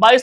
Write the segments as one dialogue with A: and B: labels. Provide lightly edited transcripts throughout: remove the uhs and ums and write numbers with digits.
A: 22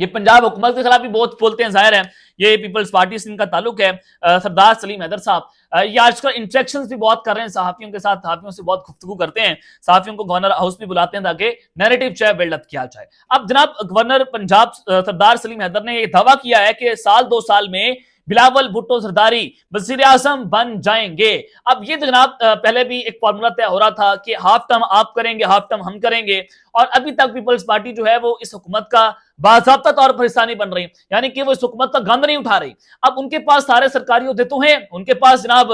A: یہ پنجاب حکومت کے خلاف بھی بہت بولتے ہیں، ظاہر ہے یہ پیپلز پارٹی سے ان کا تعلق ہے۔ سردار سلیم حیدر صاحب یہ آج کل انٹریکشنز بھی بہت کر رہے ہیں صحافیوں کے ساتھ، صحافیوں سے بہت گفتگو کرتے ہیں، صحافیوں کو گورنر ہاؤس بھی بلاتے ہیں تاکہ نیریٹو جو ہے بلڈ اپ کیا جائے۔ اب جناب گورنر پنجاب سردار سلیم حیدر نے یہ دعویٰ کیا ہے کہ سال 2 سال میں بلاول بھٹو زرداری وزیر اعظم بن جائیں گے۔ اب یہ تو جناب پہلے بھی ایک فارمولا طے ہو رہا تھا کہ ہاف ٹرم آپ کریں گے، ہاف ٹرم ہم کریں گے، اور ابھی تک پیپلز پارٹی جو ہے وہ اس حکومت کا باضابطہ طور پر حصہ نہیں بن رہی، یعنی کہ وہ اس حکومت کا گند نہیں اٹھا رہی۔ اب ان کے پاس سارے سرکاری عہدے تو ہیں، ان کے پاس جناب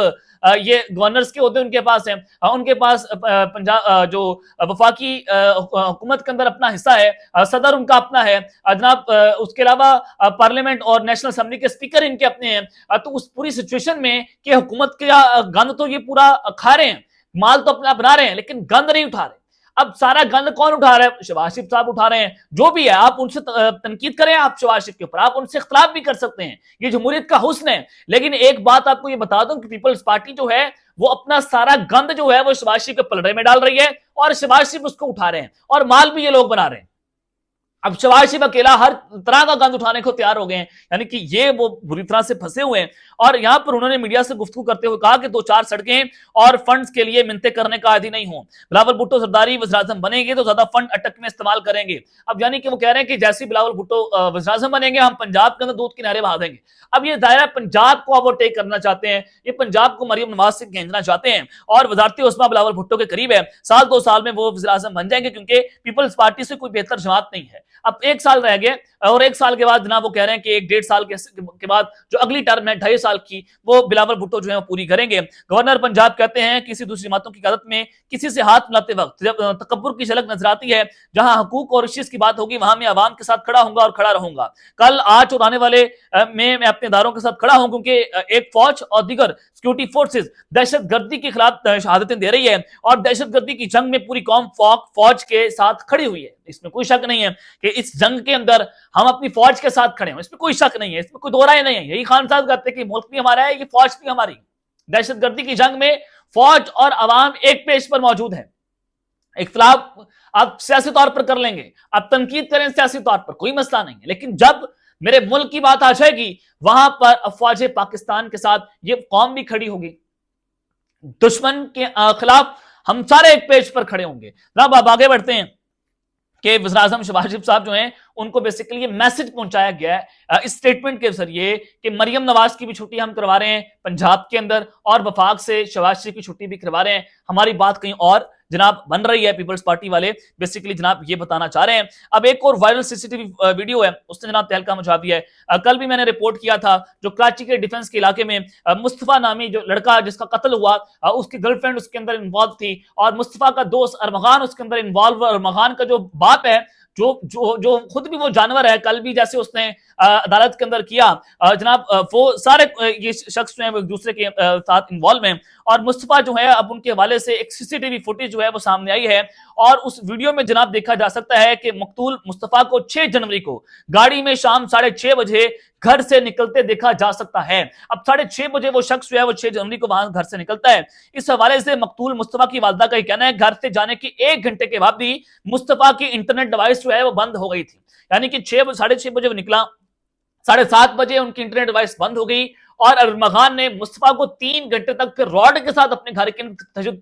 A: یہ گورنرز کے عہدے ان کے پاس ہیں، ان کے پاس پنجاب جو وفاقی حکومت کے اندر اپنا حصہ ہے، صدر ان کا اپنا ہے جناب، اس کے علاوہ پارلیمنٹ اور نیشنل اسمبلی کے اسپیکر ان کے اپنے ہیں۔ تو اس پوری سچویشن میں کہ حکومت کا گند تو یہ پورا کھا رہے ہیں، مال تو اپنا بنا رہے ہیں، لیکن گند نہیں اٹھا رہے۔ اب سارا گند کون اٹھا رہا ہے؟ شہباز شریف صاحب اٹھا رہے ہیں۔ جو بھی ہے آپ ان سے تنقید کریں، آپ شہباز شریف کے اوپر آپ ان سے اختلاف بھی کر سکتے ہیں، یہ جمہوریت کا حسن ہے، لیکن ایک بات آپ کو یہ بتا دوں کہ پیپلز پارٹی جو ہے وہ اپنا سارا گند جو ہے وہ شہباز شریف کے پلڑے میں ڈال رہی ہے، اور شہباز شریف اس کو اٹھا رہے ہیں، اور مال بھی یہ لوگ بنا رہے ہیں۔ اب شہباز شریف اکیلا ہر طرح کا گند اٹھانے کو تیار ہو گئے ہیں، یعنی کہ یہ وہ بری طرح سے پھنسے ہوئے ہیں۔ اور یہاں پر انہوں نے میڈیا سے گفتگو کرتے ہوئے کہا کہ 2-4 سڑکیں اور فنڈز کے لیے منتیں کرنے کا عادی نہیں ہوں، بلاول بھٹو زرداری وزیر اعظم بنیں گے تو زیادہ فنڈ اٹک میں استعمال کریں گے۔ اب یعنی کہ وہ کہہ رہے ہیں کہ جیسے بلاول بھٹو وزیر اعظم بنیں گے، ہم پنجاب کے اندر دودھ کنارے بہا دیں گے۔ اب یہ دائرہ پنجاب کو اوورٹیک کرنا چاہتے ہیں، یہ پنجاب کو مریم نواز سے کھینچنا چاہتے ہیں، اور وزارت عظمیٰ بلاول بھٹو کے قریب ہے۔ سال 2 سال میں وہ وزیر اعظم بن جائیں گے، کیونکہ پیپلز پارٹی سے کوئی بہتر جماعت نہیں ہے۔ اب 1 سال رہ گئے، اور 1 سال کے بعد جناب وہ کہہ رہے ہیں کہ 1-1.5 سال کے بعد جو اگلی ٹرم ہے 2.5 سال کی، وہ بلاول بھٹو جو ہے وہ پوری کریں گے۔ گورنر پنجاب کہتے ہیں کسی دوسری جماعتوں کی قیادت میں کسی سے ہاتھ ملاتے وقت جب تکبر کی جھلک نظر آتی ہے، جہاں حقوق اور ریشیز کی بات ہوگی وہاں میں عوام کے ساتھ کھڑا ہوں گا اور کھڑا رہوں گا۔ کل آج اور آنے والے میں اپنے اداروں کے ساتھ کھڑا ہوں، کیونکہ ایک فوج اور دیگر سیکورٹی فورسز دہشت گردی کے خلاف شہادتیں دے رہی ہے، اور دہشت گردی کی جنگ میں پوری قوم فوج کے ساتھ کھڑی ہوئی ہے۔ اس میں کوئی شک نہیں ہے کہ اس جنگ کے اندر ہم اپنی فوج کے ساتھ کھڑے ہیں، اس میں کوئی شک نہیں ہے، اس میں کوئی دو رائے نہیں ہے۔ یہی خان صاحب کہتے ہیں کہ ملک بھی ہمارا ہے، یہ فوج بھی ہماری۔ دہشت گردی کی جنگ میں فوج اور عوام ایک پیج پر موجود ہیں۔ اختلاف آپ سیاسی طور پر کر لیں گے، آپ تنقید کریں سیاسی طور پر، کوئی مسئلہ نہیں ہے، لیکن جب میرے ملک کی بات آ جائے گی وہاں پر افواج پاکستان کے ساتھ یہ قوم بھی کھڑی ہوگی۔ دشمن کے خلاف ہم سارے ایک پیج پر کھڑے ہوں گے۔ جناب آپ آگے بڑھتے ہیں کہ وزیر اعظم شہباز شریف صاحب جو ہیں ان کو بیسیکلی یہ میسج پہنچایا گیا ہے اس سٹیٹمنٹ کے ذریعے کہ مریم نواز کی بھی چھٹی ہم کروا رہے ہیں پنجاب کے اندر، اور وفاق سے شہباز شریف کی چھٹی بھی کروا رہے ہیں۔ ہماری بات کہیں اور جناب بن رہی ہے، پیپلز پارٹی والے بیسیکلی جناب یہ بتانا چاہ رہے ہیں۔ اب ایک اور وائرل CCTV ویڈیو ہے، اس نے جناب تہلکہ مچا دیا ہے۔ کل بھی میں نے رپورٹ کیا تھا، جو کراچی کے ڈیفنس کے علاقے میں مصطفیٰ نامی جو لڑکا جس کا قتل ہوا، اس کی گرل فرینڈ اس کے اندر انوالو تھی، اور مصطفیٰ کا دوست ارمغان اس کے اندر انوالو، ارمغان کا جو باپ ہے جو خود بھی وہ جانور ہے، کل بھی جیسے اس نے عدالت کے اندر کیا جناب، وہ سارے یہ شخص جو ہیں وہ ایک دوسرے کے ساتھ انوالو ہیں، اور مصطفیٰ جو ہے اب ان کے حوالے سے ایک CCTV فوٹیج جو ہے وہ سامنے آئی ہے، اور اس ویڈیو میں جناب دیکھا جا سکتا ہے کہ مقتول مصطفیٰ کو 6 جنوری کو گاڑی میں شام 6:30 بجے گھر سے نکلتے دیکھا جا سکتا ہے۔ اب 6:30 بجے وہ شخص جو ہے وہ 6 جنوری کو وہاں گھر سے نکلتا ہے۔ اس حوالے سے مقتول مصطفیٰ کی والدہ کا یہ کہنا ہے گھر سے جانے کے 1 گھنٹے کے بعد بھی مصطفیٰ کی انٹرنیٹ ڈیوائس جو ہے وہ بند ہو گئی تھی، یعنی کہ 6:30 بجے وہ نکلا، 7:30 بجے ان کی انٹرنیٹ ڈیوائس بند ہو گئی، اور ارمغان نے مصطفیٰ کو 3 گھنٹے تک پھر راڈ کے ساتھ اپنے گھر کے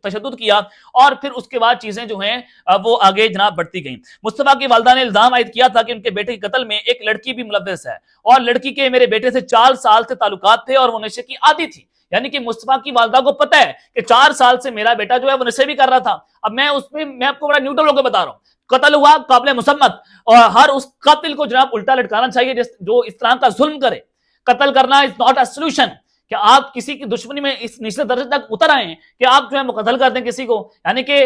A: تشدد کیا، اور پھر اس کے بعد چیزیں جو ہیں وہ آگے جناب بڑھتی گئیں۔ مصطفیٰ کی والدہ نے الزام عائد کیا تھا کہ ان کے بیٹے کے قتل میں ایک لڑکی بھی ملوث ہے، اور لڑکی کے میرے بیٹے سے 4 سال سے تعلقات تھے اور وہ نشے کی عادی تھی۔ یعنی کہ مصطفیٰ کی والدہ کو پتہ ہے کہ 4 سال سے میرا بیٹا جو ہے وہ نشے بھی کر رہا تھا۔ اب میں آپ کو بڑا نیوٹرل ہو کے بتا رہا ہوں، قتل ہوا قابل مسمت، اور ہر اس قاتل کو جناب الٹا لٹکانا چاہیے جو اس طرح کا ظلم کرے۔ قتل کرنا از ناٹ اے سولوشن، کہ آپ کسی کی دشمنی میں اس نچلے درجے تک اتر آئے ہیں کہ آپ جو ہے قتل کر دیں کسی کو، یعنی کہ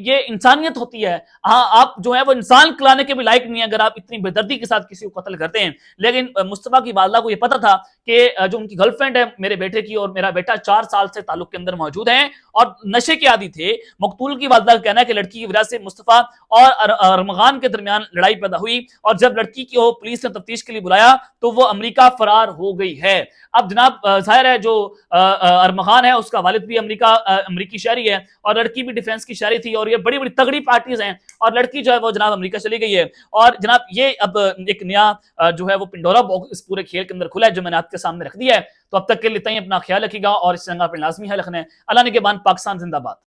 A: یہ انسانیت ہوتی ہے۔ آپ جو ہے وہ انسان کلانے کے بھی لائق نہیں ہے اگر آپ اتنی بے دردی کے ساتھ کسی کو قتل کرتے ہیں۔ لیکن مصطفیٰ کی والدہ کو یہ پتا تھا کہ جو ان کی گرل فرینڈ ہے میرے بیٹے کی اور میرا بیٹا 4 سال سے تعلق کے اندر موجود ہیں اور نشے کے عادی تھے۔ مقتول کی والدہ کا کہنا ہے کہ لڑکی کی وجہ سے مصطفیٰ اور ارمغان کے درمیان لڑائی پیدا ہوئی، اور جب لڑکی کو پولیس نے تفتیش کے لیے بلایا تو وہ امریکہ فرار ہو گئی ہے۔ اب جناب ظاہر ہے جو ارمغان ہے اس کا والد بھی امریکی شہری ہے اور لڑکی بھی ڈیفنس کی شہری تھی اور یہ بڑی بڑی تگڑی پارٹیز ہیں اور لڑکی جو ہے وہ جناب امریکہ چلی گئی ہے اور جناب یہ اب ایک نیا جو ہے وہ پنڈورا باکس اس پورے کھیل کے اندر کھلا ہے جو میں نے آپ کے سامنے رکھ دیا ہے. تو اب تک کے لیے اپنا خیال رکھیے گا اور اس چینل پر لازمی ہے رکھنا ہے. اللہ نگہبان. پاکستان زندہ باد.